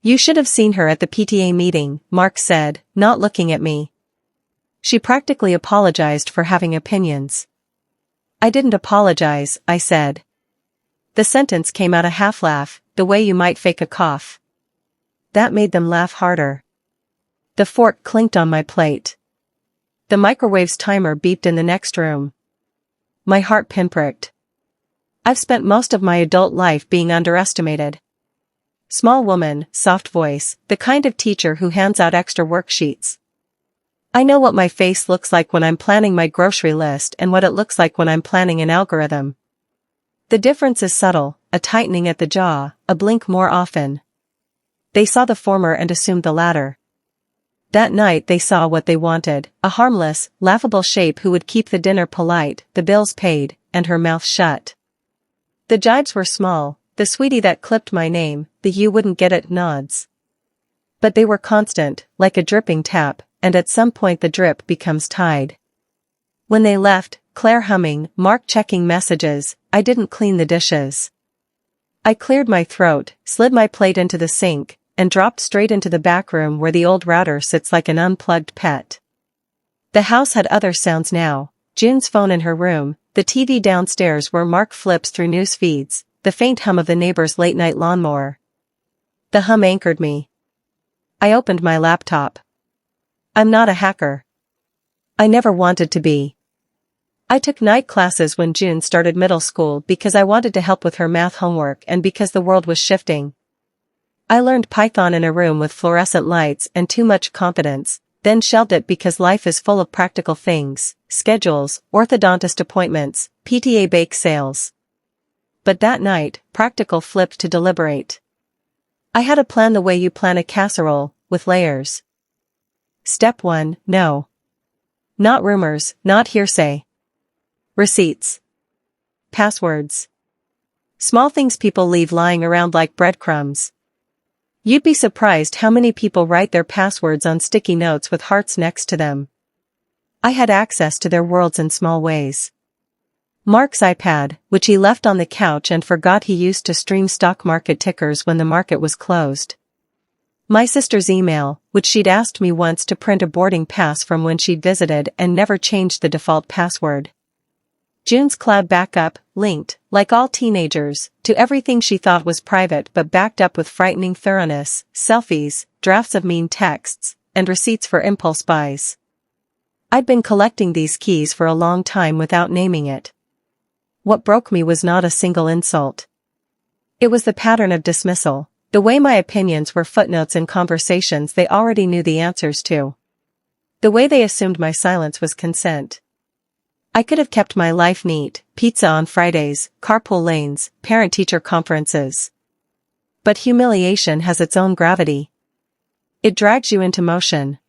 You should have seen her at the PTA meeting, Mark said, not looking at me. She practically apologized for having opinions. I didn't apologize, I said. The sentence came out a half-laugh, the way you might fake a cough. That made them laugh harder. The fork clinked on my plate. The microwave's timer beeped in the next room. My heart pinpricked. I've spent most of my adult life being underestimated. Small woman, soft voice, the kind of teacher who hands out extra worksheets. I know what my face looks like when I'm planning my grocery list and what it looks like when I'm planning an algorithm. The difference is subtle, a tightening at the jaw, a blink more often. They saw the former and assumed the latter. That night they saw what they wanted, a harmless, laughable shape who would keep the dinner polite, the bills paid, and her mouth shut. The jibes were small, the sweetie that clipped my name, the you wouldn't get it nods. But they were constant, like a dripping tap, and at some point the drip becomes tide. When they left, Claire humming, Mark checking messages, I didn't clean the dishes. I cleared my throat, slid my plate into the sink, and dropped straight into the back room where the old router sits like an unplugged pet. The house had other sounds now, June's phone in her room, the TV downstairs where Mark flips through news feeds, the faint hum of the neighbor's late-night lawnmower. The hum anchored me. I opened my laptop. I'm not a hacker. I never wanted to be. I took night classes when June started middle school because I wanted to help with her math homework and because the world was shifting. I learned Python in a room with fluorescent lights and too much confidence, then shelved it because life is full of practical things, schedules, orthodontist appointments, PTA bake sales. But that night, practical flipped to deliberate. I had a plan the way you plan a casserole, with layers. Step 1, no. Not rumors, not hearsay. Receipts. Passwords. Small things people leave lying around like breadcrumbs. You'd be surprised how many people write their passwords on sticky notes with hearts next to them. I had access to their worlds in small ways. Mark's iPad, which he left on the couch and forgot he used to stream stock market tickers when the market was closed. My sister's email, which she'd asked me once to print a boarding pass from when she'd visited and never changed the default password. June's cloud backup, linked, like all teenagers, to everything she thought was private but backed up with frightening thoroughness, selfies, drafts of mean texts, and receipts for impulse buys. I'd been collecting these keys for a long time without naming it. What broke me was not a single insult. It was the pattern of dismissal, the way my opinions were footnotes in conversations they already knew the answers to. The way they assumed my silence was consent. I could have kept my life neat, pizza on Fridays, carpool lanes, parent-teacher conferences. But humiliation has its own gravity. It drags you into motion.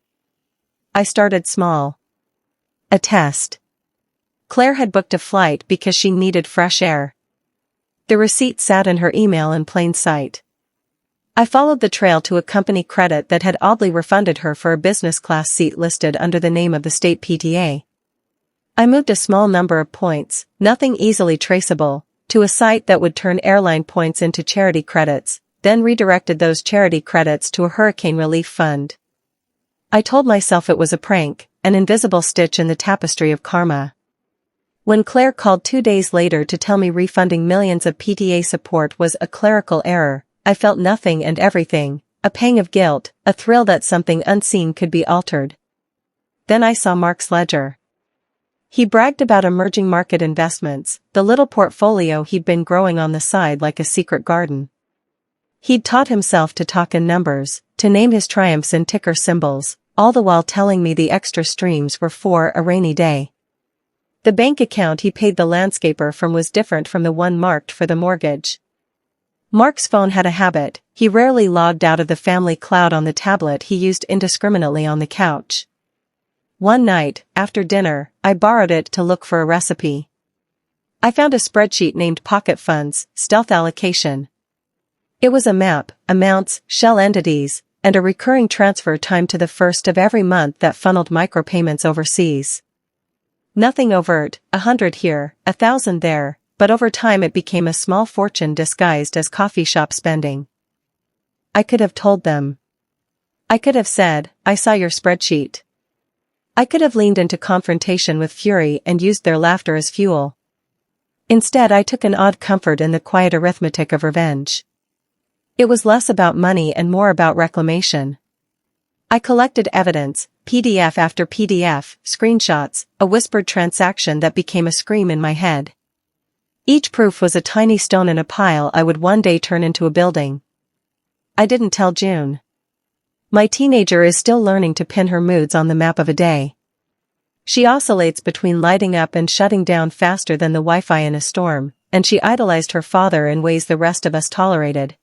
I started small. A test. Claire had booked a flight because she needed fresh air. The receipt sat in her email in plain sight. I followed the trail to a company credit that had oddly refunded her for a business class seat listed under the name of the state PTA. I moved a small number of points, nothing easily traceable, to a site that would turn airline points into charity credits, then redirected those charity credits to a hurricane relief fund. I told myself it was a prank, an invisible stitch in the tapestry of karma. When Claire called 2 days later to tell me refunding millions of PTA support was a clerical error, I felt nothing and everything, a pang of guilt, a thrill that something unseen could be altered. Then I saw Mark's ledger. He bragged about emerging market investments, the little portfolio he'd been growing on the side like a secret garden. He'd taught himself to talk in numbers, to name his triumphs in ticker symbols, all the while telling me the extra streams were for a rainy day. The bank account he paid the landscaper from was different from the one marked for the mortgage. Mark's phone had a habit, he rarely logged out of the family cloud on the tablet he used indiscriminately on the couch. One night, after dinner, I borrowed it to look for a recipe. I found a spreadsheet named Pocket Funds, Stealth Allocation. It was a map, amounts, shell entities, and a recurring transfer time to the first of every month that funneled micropayments overseas. Nothing overt, 100 here, 1,000 there, but over time it became a small fortune disguised as coffee shop spending. I could have told them. I could have said, I saw your spreadsheet. I could have leaned into confrontation with fury and used their laughter as fuel. Instead, I took an odd comfort in the quiet arithmetic of revenge. It was less about money and more about reclamation. I collected evidence, PDF after PDF, screenshots, a whispered transaction that became a scream in my head. Each proof was a tiny stone in a pile I would one day turn into a building. I didn't tell June. My teenager is still learning to pin her moods on the map of a day. She oscillates between lighting up and shutting down faster than the Wi-Fi in a storm, and she idolized her father in ways the rest of us tolerated.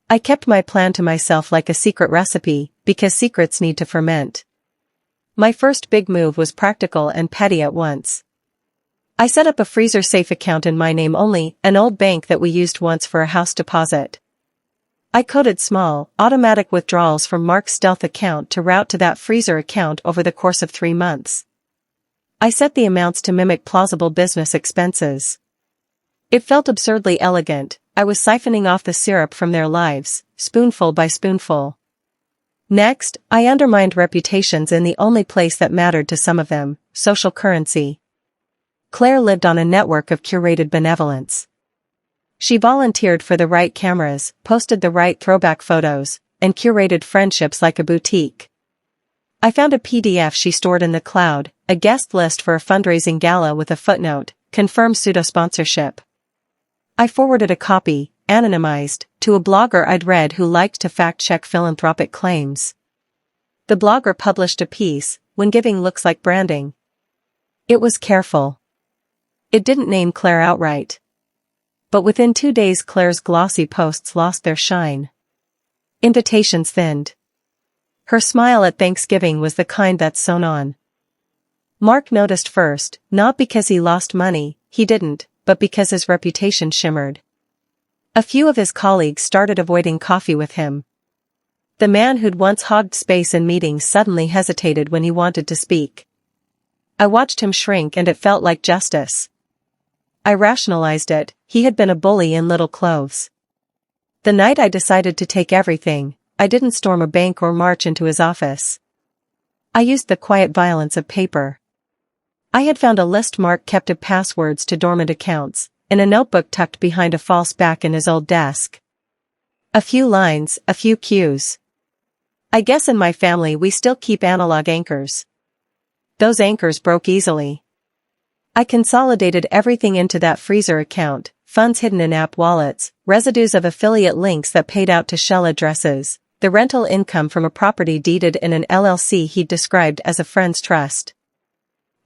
I kept my plan to myself like a secret recipe, because secrets need to ferment. My first big move was practical and petty at once. I set up a freezer safe account in my name only, an old bank that we used once for a house deposit. I coded small, automatic withdrawals from Mark's stealth account to route to that freezer account over the course of 3 months. I set the amounts to mimic plausible business expenses. It felt absurdly elegant. I was siphoning off the syrup from their lives, spoonful by spoonful. Next, I undermined reputations in the only place that mattered to some of them, social currency. Claire lived on a network of curated benevolence. She volunteered for the right cameras, posted the right throwback photos, and curated friendships like a boutique. I found a PDF she stored in the cloud, a guest list for a fundraising gala with a footnote, confirm pseudo-sponsorship. I forwarded a copy, anonymized, to a blogger I'd read who liked to fact-check philanthropic claims. The blogger published a piece, When Giving Looks Like Branding. It was careful. It didn't name Claire outright. But within 2 days Claire's glossy posts lost their shine. Invitations thinned. Her smile at Thanksgiving was the kind that's sewn on. Mark noticed first, not because he lost money, he didn't, but because his reputation shimmered. A few of his colleagues started avoiding coffee with him. The man who'd once hogged space in meetings suddenly hesitated when he wanted to speak. I watched him shrink and it felt like justice. I rationalized it, he had been a bully in little clothes. The night I decided to take everything, I didn't storm a bank or march into his office. I used the quiet violence of paper. I had found a list Mark kept of passwords to dormant accounts, in a notebook tucked behind a false back in his old desk. A few lines, a few cues. I guess in my family we still keep analog anchors. Those anchors broke easily. I consolidated everything into that freezer account, funds hidden in app wallets, residues of affiliate links that paid out to shell addresses, the rental income from a property deeded in an LLC he'd described as a friend's trust.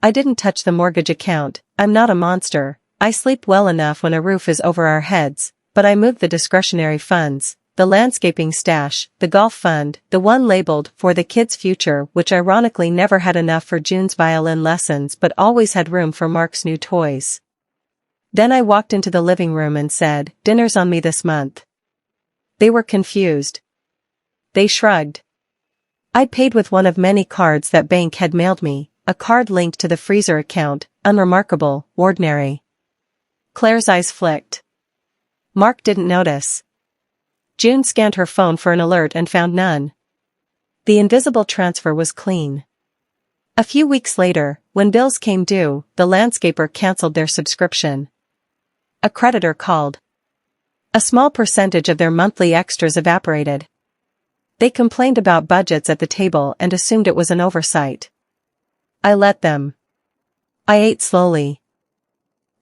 I didn't touch the mortgage account, I'm not a monster, I sleep well enough when a roof is over our heads, but I moved the discretionary funds, the landscaping stash, the golf fund, the one labeled for the kids' future which ironically never had enough for June's violin lessons but always had room for Mark's new toys. Then I walked into the living room and said, dinner's on me this month. They were confused. They shrugged. I paid with one of many cards that bank had mailed me, a card linked to the freezer account, unremarkable, ordinary. Claire's eyes flicked. Mark didn't notice. June scanned her phone for an alert and found none. The invisible transfer was clean. A few weeks later, when bills came due, the landscaper canceled their subscription. A creditor called. A small percentage of their monthly extras evaporated. They complained about budgets at the table and assumed it was an oversight. I let them. I ate slowly.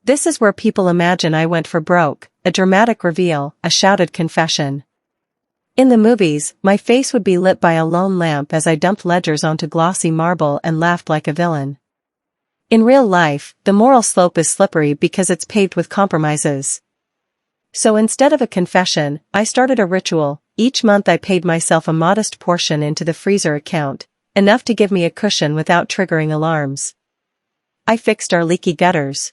This is where people imagine I went for broke, a dramatic reveal, a shouted confession. In the movies, my face would be lit by a lone lamp as I dumped ledgers onto glossy marble and laughed like a villain. In real life, the moral slope is slippery because it's paved with compromises. So instead of a confession, I started a ritual. Each month I paid myself a modest portion into the freezer account, enough to give me a cushion without triggering alarms. I fixed our leaky gutters.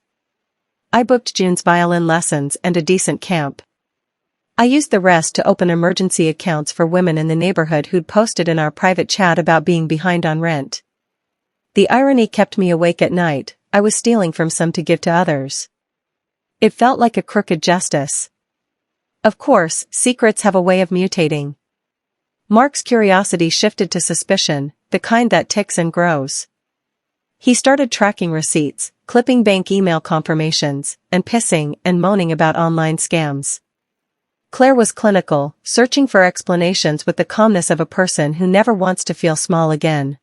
I booked June's violin lessons and a decent camp. I used the rest to open emergency accounts for women in the neighborhood who'd posted in our private chat about being behind on rent. The irony kept me awake at night, I was stealing from some to give to others. It felt like a crooked justice. Of course, secrets have a way of mutating. Mark's curiosity shifted to suspicion, the kind that ticks and grows. He started tracking receipts, clipping bank email confirmations, and pissing and moaning about online scams. Claire was clinical, searching for explanations with the calmness of a person who never wants to feel small again.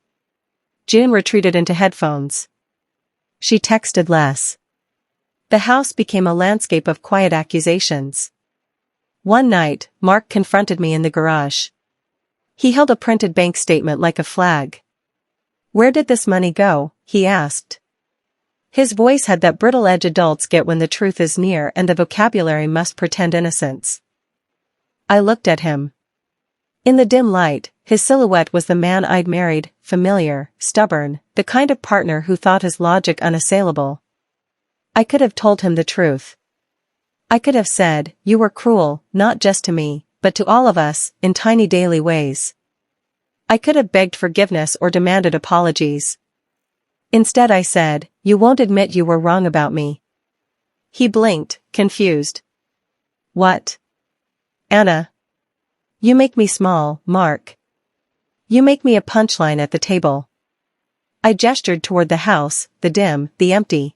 June retreated into headphones. She texted less. The house became a landscape of quiet accusations. One night, Mark confronted me in the garage. He held a printed bank statement like a flag. "Where did this money go?" he asked. His voice had that brittle edge adults get when the truth is near and the vocabulary must pretend innocence. I looked at him. In the dim light, his silhouette was the man I'd married, familiar, stubborn, the kind of partner who thought his logic unassailable. I could have told him the truth. I could have said, "You were cruel, not just to me, but to all of us, in tiny daily ways." I could have begged forgiveness or demanded apologies. Instead I said, "You won't admit you were wrong about me." He blinked, confused. "What?" "Anna. You make me small, Mark. You make me a punchline at the table." I gestured toward the house, the dim, the empty.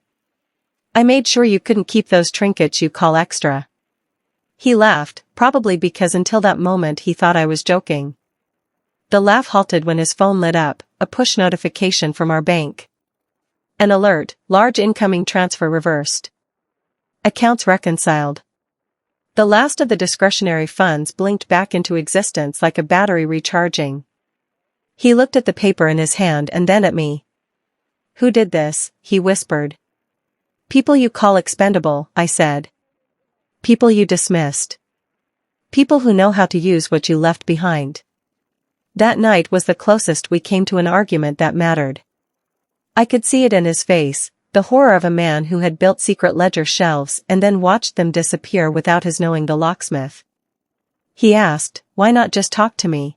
"I made sure you couldn't keep those trinkets you call extra." He laughed, probably because until that moment he thought I was joking. The laugh halted when his phone lit up, a push notification from our bank. An alert, large incoming transfer reversed. Accounts reconciled. The last of the discretionary funds blinked back into existence like a battery recharging. He looked at the paper in his hand and then at me. "Who did this?" he whispered. "People you call expendable," I said. "People you dismissed. People who know how to use what you left behind." That night was the closest we came to an argument that mattered. I could see it in his face, the horror of a man who had built secret ledger shelves and then watched them disappear without his knowing the locksmith. He asked, "Why not just talk to me?"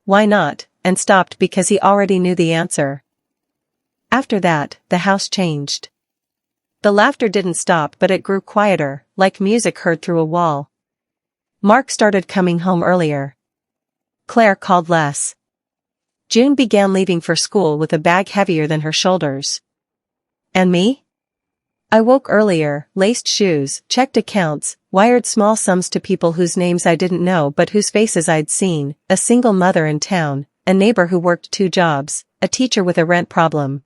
"Why not?" and stopped because he already knew the answer. After that, the house changed. The laughter didn't stop, but it grew quieter, like music heard through a wall. Mark started coming home earlier. Claire called less. June began leaving for school with a bag heavier than her shoulders. And me? I woke earlier, laced shoes, checked accounts, wired small sums to people whose names I didn't know but whose faces I'd seen, a single mother in town, a neighbor who worked 2 jobs, a teacher with a rent problem.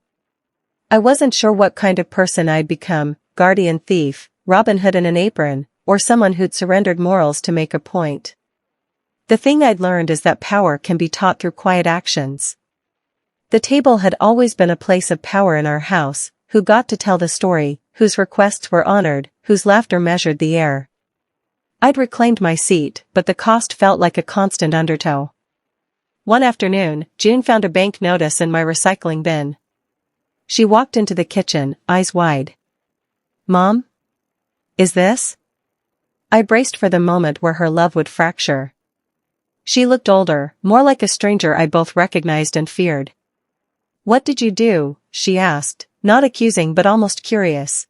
I wasn't sure what kind of person I'd become, guardian thief, Robin Hood in an apron, or someone who'd surrendered morals to make a point. The thing I'd learned is that power can be taught through quiet actions. The table had always been a place of power in our house, who got to tell the story, whose requests were honored, whose laughter measured the air. I'd reclaimed my seat, but the cost felt like a constant undertow. One afternoon, June found a bank notice in my recycling bin. She walked into the kitchen, eyes wide. "Mom? Is this?" I braced for the moment where her love would fracture. She looked older, more like a stranger I both recognized and feared. "What did you do?" she asked, not accusing but almost curious.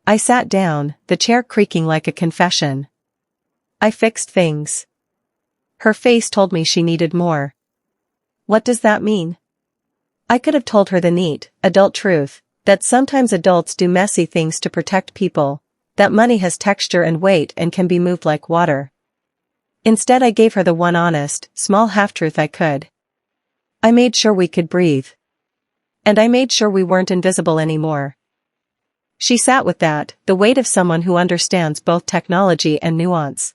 I sat down, the chair creaking like a confession. "I fixed things." Her face told me she needed more. "What does that mean?" I could have told her the neat, adult truth, that sometimes adults do messy things to protect people, that money has texture and weight and can be moved like water. Instead I gave her the one honest, small half-truth I could. I made sure we could breathe. And I made sure we weren't invisible anymore. She sat with that, the weight of someone who understands both technology and nuance.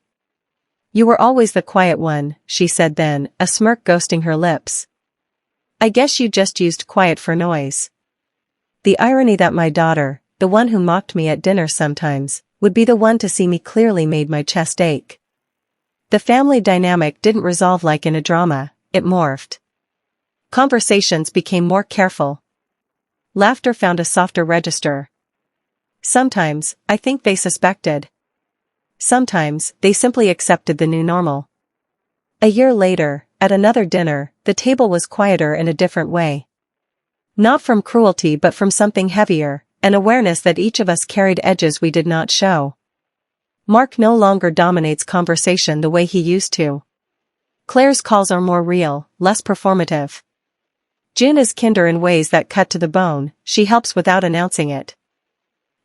"You were always the quiet one," she said then, a smirk ghosting her lips. "I guess you just used quiet for noise." The irony that my daughter, the one who mocked me at dinner sometimes, would be the one to see me clearly made my chest ache. The family dynamic didn't resolve like in a drama, it morphed. Conversations became more careful. Laughter found a softer register. Sometimes, I think they suspected. Sometimes, they simply accepted the new normal. A year later, at another dinner, the table was quieter in a different way. Not from cruelty but from something heavier, an awareness that each of us carried edges we did not show. Mark no longer dominates conversation the way he used to. Claire's calls are more real, less performative. June is kinder in ways that cut to the bone, she helps without announcing it.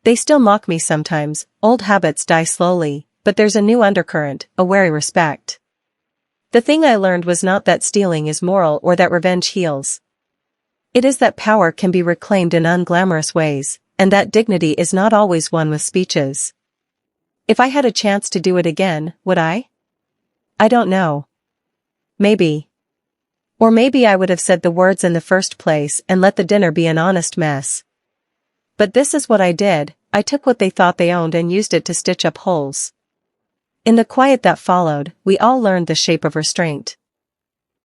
They still mock me sometimes, old habits die slowly, but there's a new undercurrent, a wary respect. The thing I learned was not that stealing is moral or that revenge heals. It is that power can be reclaimed in unglamorous ways, and that dignity is not always won with speeches. If I had a chance to do it again, would I? I don't know. Maybe. Or maybe I would have said the words in the first place and let the dinner be an honest mess. But this is what I did, I took what they thought they owned and used it to stitch up holes. In the quiet that followed, we all learned the shape of restraint.